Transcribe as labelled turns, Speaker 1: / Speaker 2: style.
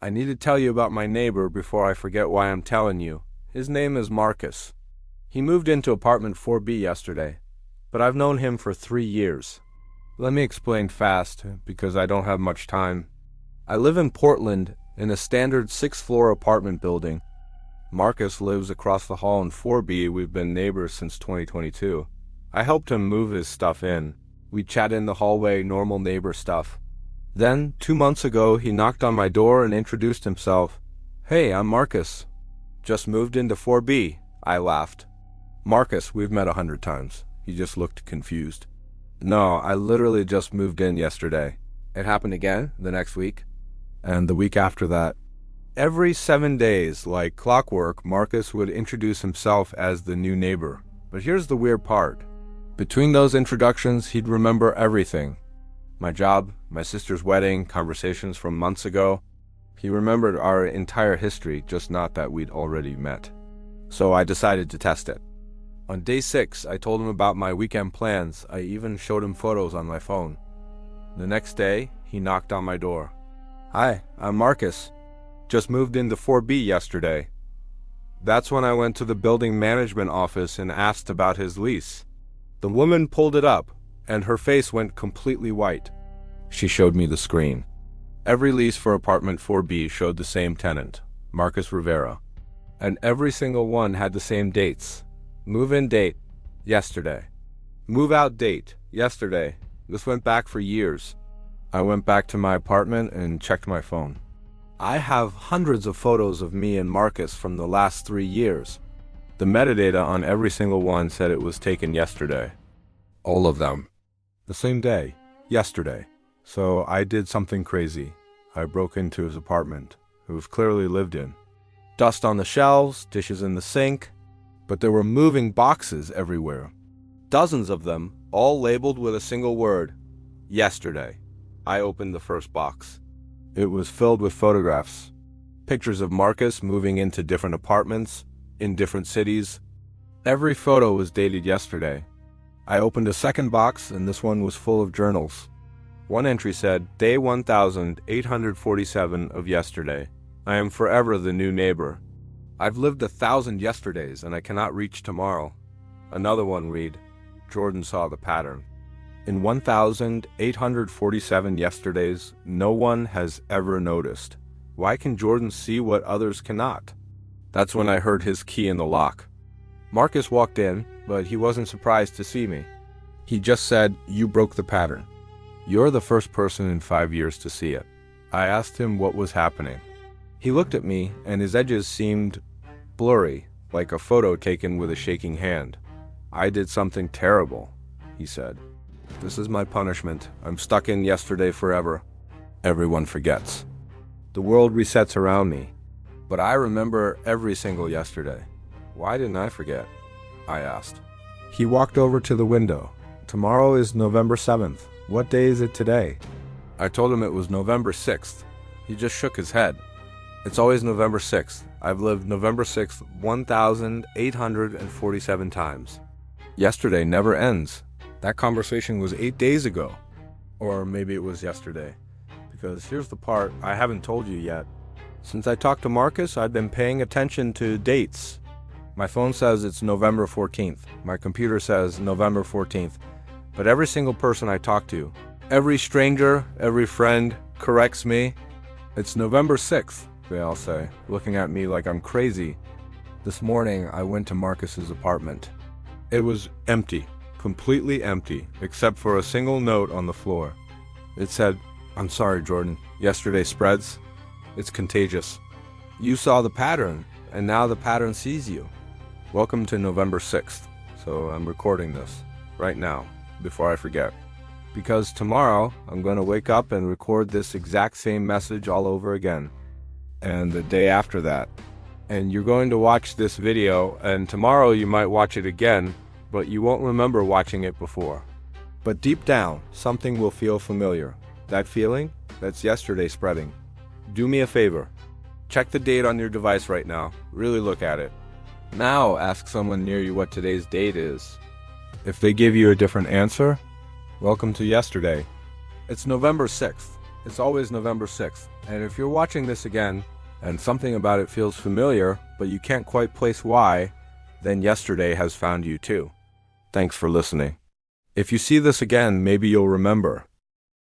Speaker 1: I need to tell you about my neighbor before I forget why I'm telling you. His name is Marcus. He moved into apartment 4B yesterday, but I've known him for 3 years. Let me explain fast, because I don't have much time. I live in Portland in a standard 6th-floor apartment building. Marcus lives across the hall in 4B. We've been neighbors since 2022. I helped him move his stuff in. We chat in the hallway, normal neighbor stuff. Then, 2 months ago, he knocked on my door and introduced himself. "Hey, I'm Marcus. Just moved into 4B, I laughed. "Marcus, we've met 100 times. He just looked confused. "No, I literally just moved in yesterday." It happened again the next week, and the week after that. Every 7 days, like clockwork, Marcus would introduce himself as the new neighbor. But here's the weird part. Between those introductions, he'd remember everything. My job, my sister's wedding, conversations from months ago. He remembered our entire history, just not that we'd already met. So I decided to test it. On day 6, I told him about my weekend plans. I even showed him photos on my phone. The next day, he knocked on my door. "Hi, I'm Marcus. Just moved into 4B yesterday." That's when I went to the building management office and asked about his lease. The woman pulled it up, and her face went completely white. She showed me the screen. Every lease for apartment 4B showed the same tenant, Marcus Rivera. And every single one had the same dates. Move-in date, yesterday. Move-out date, yesterday. This went back for years. I went back to my apartment and checked my phone. I have hundreds of photos of me and Marcus from the last 3 years. The metadata on every single one said it was taken yesterday. All of them. The same day, yesterday. So I did something crazy. I broke into his apartment. It was clearly lived in. Dust on the shelves, dishes in the sink, but there were moving boxes everywhere. Dozens of them, all labeled with a single word, yesterday. I opened the first box. It was filled with photographs. Pictures of Marcus moving into different apartments, in different cities. Every photo was dated yesterday. I opened a second box, and this one was full of journals. One entry said, "Day 1847 of yesterday. I am forever the new neighbor. I've lived 1,000 yesterdays, and I cannot reach tomorrow." Another one read, "Jordan saw the pattern. In 1,847 yesterdays, no one has ever noticed. Why can Jordan see what others cannot?" That's when I heard his key in the lock. Marcus walked in, but he wasn't surprised to see me. He just said, "You broke the pattern. You're the first person in 5 years to see it." I asked him what was happening. He looked at me, and his edges seemed blurry, like a photo taken with a shaking hand. "I did something terrible," he said. "This is my punishment. I'm stuck in yesterday forever." Everyone forgets. The world resets around me. But I remember every single yesterday. Why didn't I forget? I asked. He walked over to the window. "Tomorrow is November 7th. What day is it today?" I told him it was November 6th. He just shook his head. "It's always November 6th. I've lived November 6th 1,847 times. Yesterday never ends. That conversation was 8 days ago." Or maybe it was yesterday. Because here's the part I haven't told you yet. Since I talked to Marcus, I've been paying attention to dates. My phone says it's November 14th. My computer says November 14th. But every single person I talk to, every stranger, every friend, corrects me. "It's November 6th, they all say, looking at me like I'm crazy. This morning, I went to Marcus's apartment. It was empty, completely empty, except for a single note on the floor. It said, "I'm sorry, Jordan. Yesterday spreads. It's contagious. You saw the pattern, and now the pattern sees you. Welcome to November 6th. So I'm recording this right now, before I forget. Because tomorrow, I'm going to wake up and record this exact same message all over again. And the day after that. And you're going to watch this video, and tomorrow you might watch it again, but you won't remember watching it before. But deep down, something will feel familiar. That feeling? That's yesterday spreading. Do me a favor. Check the date on your device right now. Really look at it. Now ask someone near you what today's date is. If they give you a different answer, welcome to yesterday. It's November 6th. It's always November 6th, and if you're watching this again, and something about it feels familiar, but you can't quite place why, then yesterday has found you too. Thanks for listening. If you see this again, maybe you'll remember.